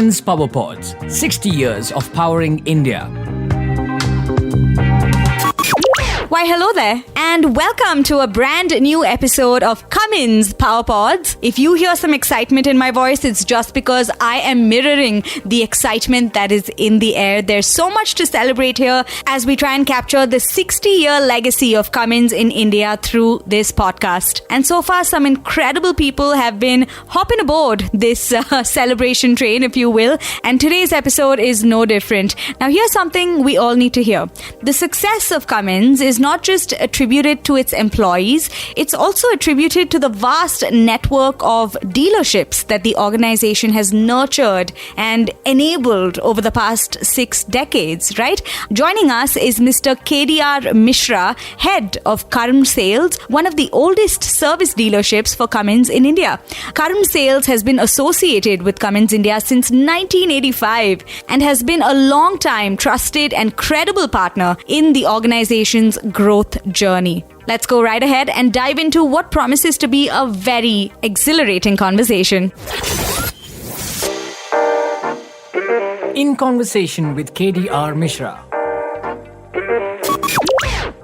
Cummins PowerPods, 60 years of powering India. Why, hello there, and welcome to a brand new episode of Cummins PowerPods. If you hear some excitement in my voice, it's just because I am mirroring the excitement that is in the air. There's so much to celebrate here as we try and capture the 60-year legacy of Cummins in India through this podcast. And so far, some incredible people have been hopping aboard this celebration train, if you will, and today's episode is no different. Now, here's something we all need to hear. The success of Cummins is not just attributed to its employees, it's also attributed to the vast network of dealerships that the organization has nurtured and enabled over the past 6 decades, right? Joining us is Mr. KDR Mishra, head of Karm Sales, one of the oldest service dealerships for Cummins in India. Karm Sales has been associated with Cummins India since 1985 and has been a long-time trusted and credible partner in the organization's growth journey. Let's go right ahead and dive into what promises to be a very exhilarating conversation. In conversation with KDR Mishra.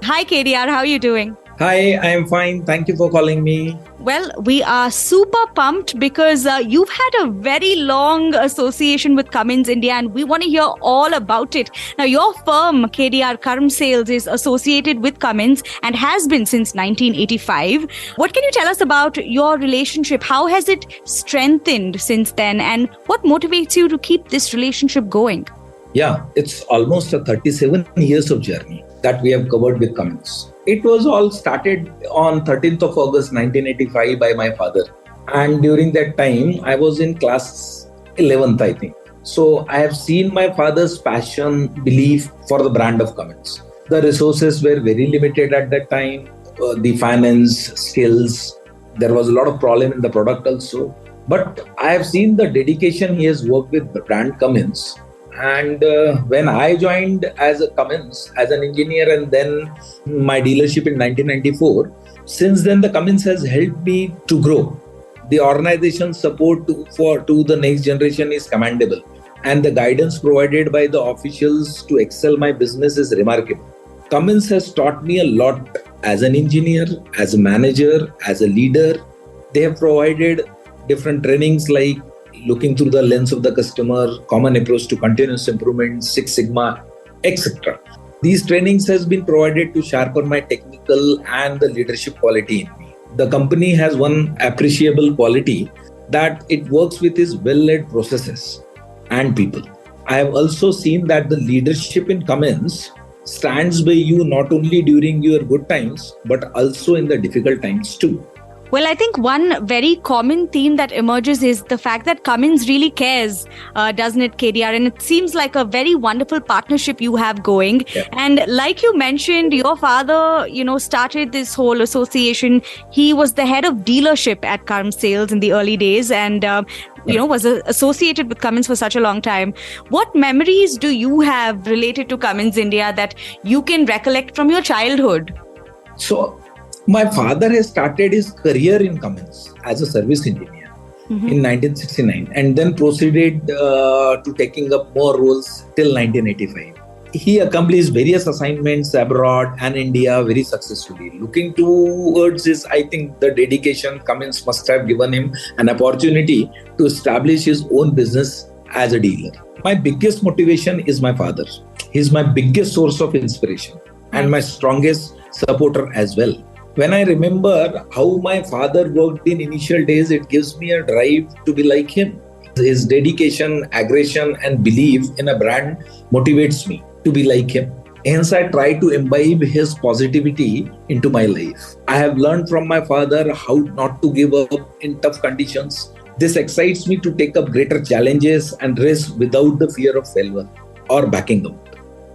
Hi KDR, how are you doing? Hi, I am fine. Thank you for calling me. Well, we are super pumped because you've had a very long association with Cummins India and we want to hear all about it. Now, your firm, KDR Karm Sales, is associated with Cummins and has been since 1985. What can you tell us about your relationship? How has it strengthened since then and what motivates you to keep this relationship going? Yeah, it's almost a 37 years of journey that we have covered with Cummins. It was all started on 13th of August 1985 by my father. And during that time, I was in class 11th, I think. So I have seen my father's passion, belief for the brand of Cummins. The resources were very limited at that time. The finance, skills, there was a lot of problem in the product also. But I have seen the dedication he has worked with the brand Cummins. And when I joined as a Cummins, as an engineer, and then my dealership in 1994, since then the Cummins has helped me to grow. The organization's support to the next generation is commendable. And the guidance provided by the officials to excel my business is remarkable. Cummins has taught me a lot as an engineer, as a manager, as a leader. They have provided different trainings like looking through the lens of the customer, common approach to continuous improvement, Six Sigma, etc. These trainings has been provided to sharpen my technical and the leadership quality in me. The company has one appreciable quality that it works with its well-led processes and people. I have also seen that the leadership in Cummins stands by you not only during your good times, but also in the difficult times too. Well, I think one very common theme that emerges is the fact that Cummins really cares, doesn't it, KDR? And it seems like a very wonderful partnership you have going. Yeah. And like you mentioned, your father, started this whole association. He was the head of dealership at Karm Sales in the early days and, was associated with Cummins for such a long time. What memories do you have related to Cummins India that you can recollect from your childhood? So, my father has started his career in Cummins as a service engineer in 1969 and then proceeded to taking up more roles till 1985. He accomplished various assignments abroad and India very successfully. Looking towards this, I think the dedication Cummins must have given him an opportunity to establish his own business as a dealer. My biggest motivation is my father. He's my biggest source of inspiration and my strongest supporter as well. When I remember how my father worked in initial days, it gives me a drive to be like him. His dedication, aggression, and belief in a brand motivates me to be like him. Hence, I try to imbibe his positivity into my life. I have learned from my father how not to give up in tough conditions. This excites me to take up greater challenges and risk without the fear of failure or backing out.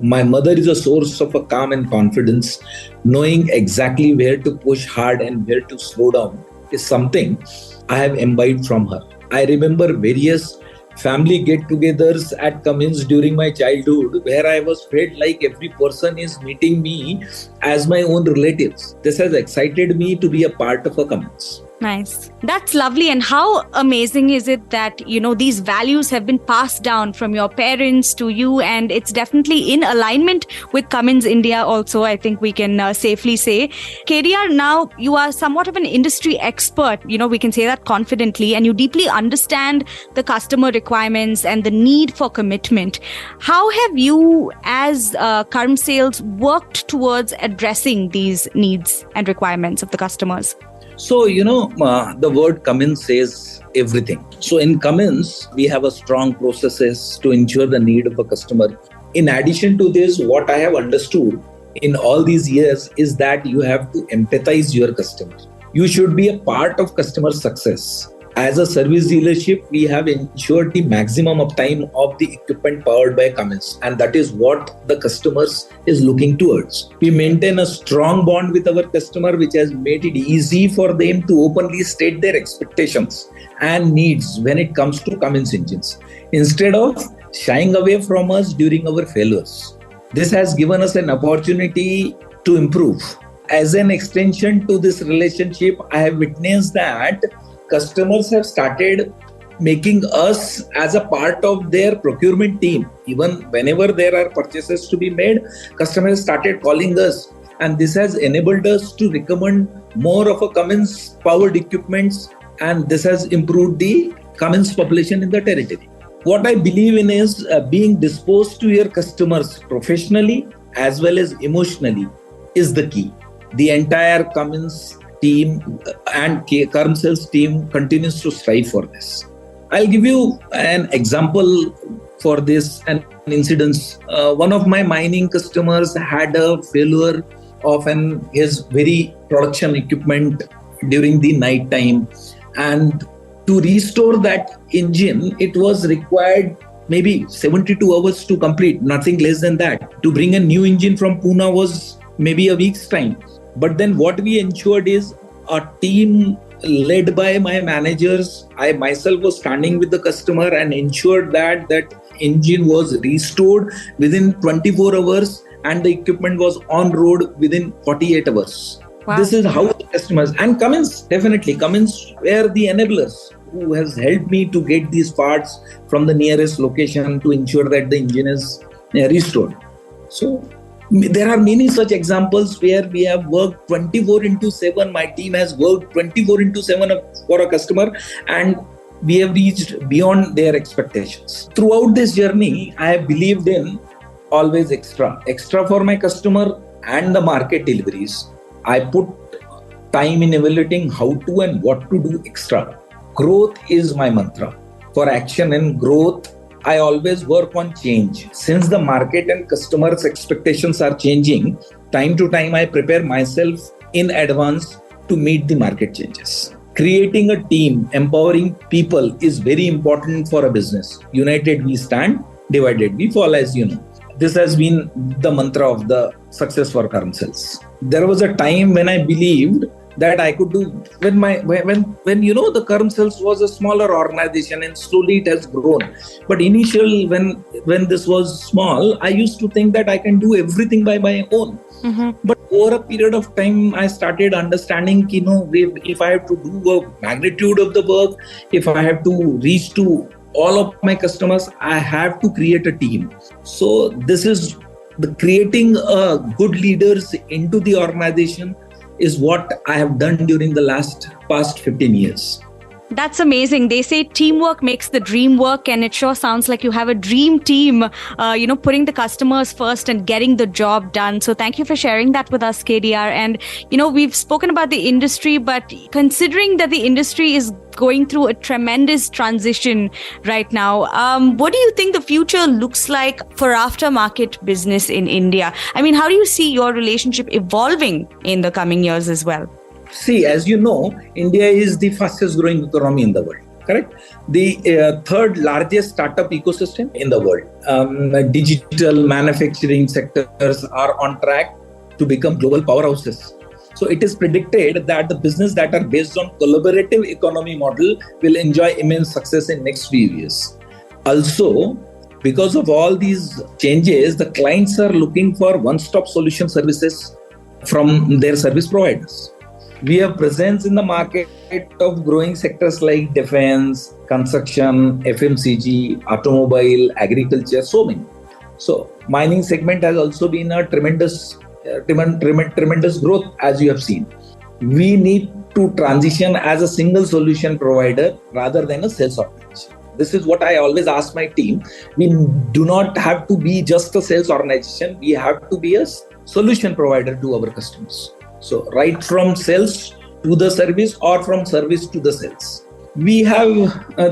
My mother is a source of a calm and confidence. Knowing exactly where to push hard and where to slow down is something I have imbibed from her. I remember various family get-togethers at Cummins during my childhood where I was felt like every person is meeting me as my own relatives. This has excited me to be a part of a Cummins. Nice. That's lovely. And how amazing is it that, these values have been passed down from your parents to you, and it's definitely in alignment with Cummins India also, I think we can safely say. KDR, now you are somewhat of an industry expert, we can say that confidently, and you deeply understand the customer requirements and the need for commitment. How have you as Karm Sales worked towards addressing these needs and requirements of the customers? So, the word Cummins says everything. So in Cummins, we have a strong processes to ensure the need of a customer. In addition to this, what I have understood in all these years is that you have to empathize your customer. You should be a part of customer success. As a service dealership, we have ensured the maximum uptime of the equipment powered by Cummins, and that is what the customers is looking towards. We maintain a strong bond with our customer, which has made it easy for them to openly state their expectations and needs when it comes to Cummins engines, instead of shying away from us during our failures. This has given us an opportunity to improve. As an extension to this relationship, I have witnessed that customers have started making us as a part of their procurement team. Even whenever there are purchases to be made, customers started calling us, and this has enabled us to recommend more of a Cummins powered equipments, and this has improved the Cummins population in the territory. What I believe in is being disposed to your customers professionally as well as emotionally is the key. The entire Cummins team and Karm Sales team continues to strive for this. I'll give you an example for this, an incident. One of my mining customers had a failure of his very production equipment during the night time, and to restore that engine, it was required maybe 72 hours to complete, nothing less than that. To bring a new engine from Pune was maybe a week's time. But then what we ensured is a team led by my managers. I myself was standing with the customer and ensured that that engine was restored within 24 hours and the equipment was on road within 48 hours. Wow. This is how the customers, and Cummins, definitely Cummins were the enablers who has helped me to get these parts from the nearest location to ensure that the engine is restored. So there are many such examples where we have worked 24/7. My team has worked 24/7 for a customer, and we have reached beyond their expectations. Throughout this journey, I have believed in always extra for my customer and the market deliveries. I put time in evaluating how to and what to do extra. Growth is my mantra. For action and growth, I always work on change. Since the market and customers' expectations are changing, time to time I prepare myself in advance to meet the market changes. Creating a team, empowering people is very important for a business. United we stand, divided we fall, as you know. This has been the mantra of the success for Karm Sales. There was a time when I believed that I could do when the Karm Sales was a smaller organization, and slowly it has grown. But initially, when this was small, I used to think that I can do everything by my own. Mm-hmm. But over a period of time, I started understanding, if I have to do a magnitude of the work, if I have to reach to all of my customers, I have to create a team. So this is the creating good leaders into the organization is what I have done during the past 15 years. That's amazing. They say teamwork makes the dream work, and it sure sounds like you have a dream team, putting the customers first and getting the job done. So thank you for sharing that with us, KDR. And, we've spoken about the industry, but considering that the industry is going through a tremendous transition right now, what do you think the future looks like for aftermarket business in India? I mean, how do you see your relationship evolving in the coming years as well? See, as you know, India is the fastest growing economy in the world, correct? The third largest startup ecosystem in the world. Digital manufacturing sectors are on track to become global powerhouses. So it is predicted that the business that are based on collaborative economy model will enjoy immense success in next few years. Also, because of all these changes, the clients are looking for one-stop solution services from their service providers. We have presence in the market of growing sectors like defense, construction, FMCG, automobile, agriculture, so many. So mining segment has also been a tremendous growth, as you have seen. We need to transition as a single solution provider rather than a sales organization. This is what I always ask my team. We do not have to be just a sales organization. We have to be a solution provider to our customers. So right from sales to the service or from service to the sales. We have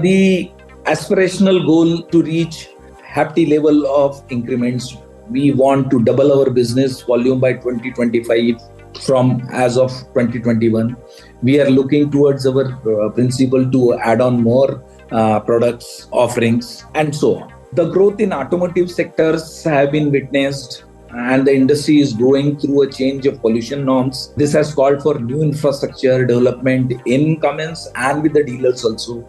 the aspirational goal to reach hefty level of increments. We want to double our business volume by 2025 from as of 2021. We are looking towards our principle to add on more products, offerings, and so on. The growth in automotive sectors have been witnessed, and the industry is going through a change of pollution norms. This has called for new infrastructure development in Cummins and with the dealers also.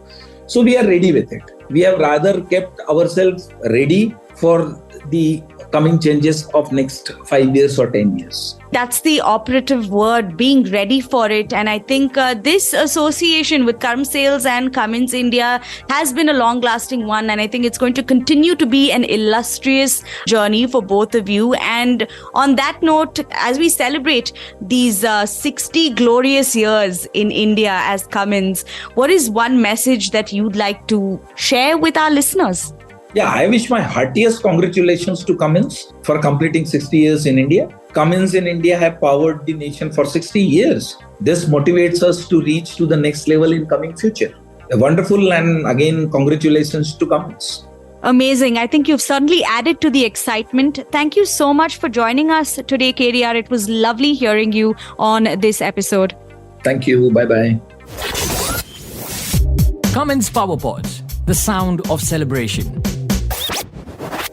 So we are ready with it. We have rather kept ourselves ready for the coming changes of next 5 years or 10 years. That's the operative word, being ready for it. And I think this association with Karm Sales and Cummins India has been a long-lasting one. And I think it's going to continue to be an illustrious journey for both of you. And on that note, as we celebrate these 60 glorious years in India as Cummins, what is one message that you'd like to share with our listeners? Yeah, I wish my heartiest congratulations to Cummins for completing 60 years in India. Cummins in India have powered the nation for 60 years. This motivates us to reach to the next level in coming future. A wonderful, and again, congratulations to Cummins. Amazing. I think you've certainly added to the excitement. Thank you so much for joining us today, KDR. It was lovely hearing you on this episode. Thank you. Bye-bye. Cummins PowerPods, the sound of celebration.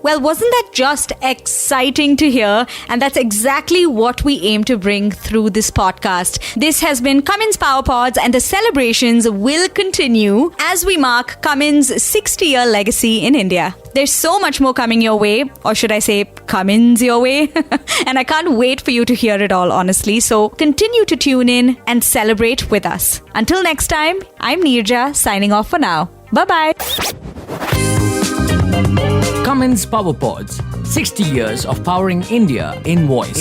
Well, wasn't that just exciting to hear? And that's exactly what we aim to bring through this podcast. This has been Cummins PowerPods, and the celebrations will continue as we mark Cummins' 60-year legacy in India. There's so much more coming your way, or should I say Cummins your way? And I can't wait for you to hear it all, honestly. So continue to tune in and celebrate with us. Until next time, I'm Neerja, signing off for now. Bye-bye. Cummins PowerPods, 60 years of powering India in voice.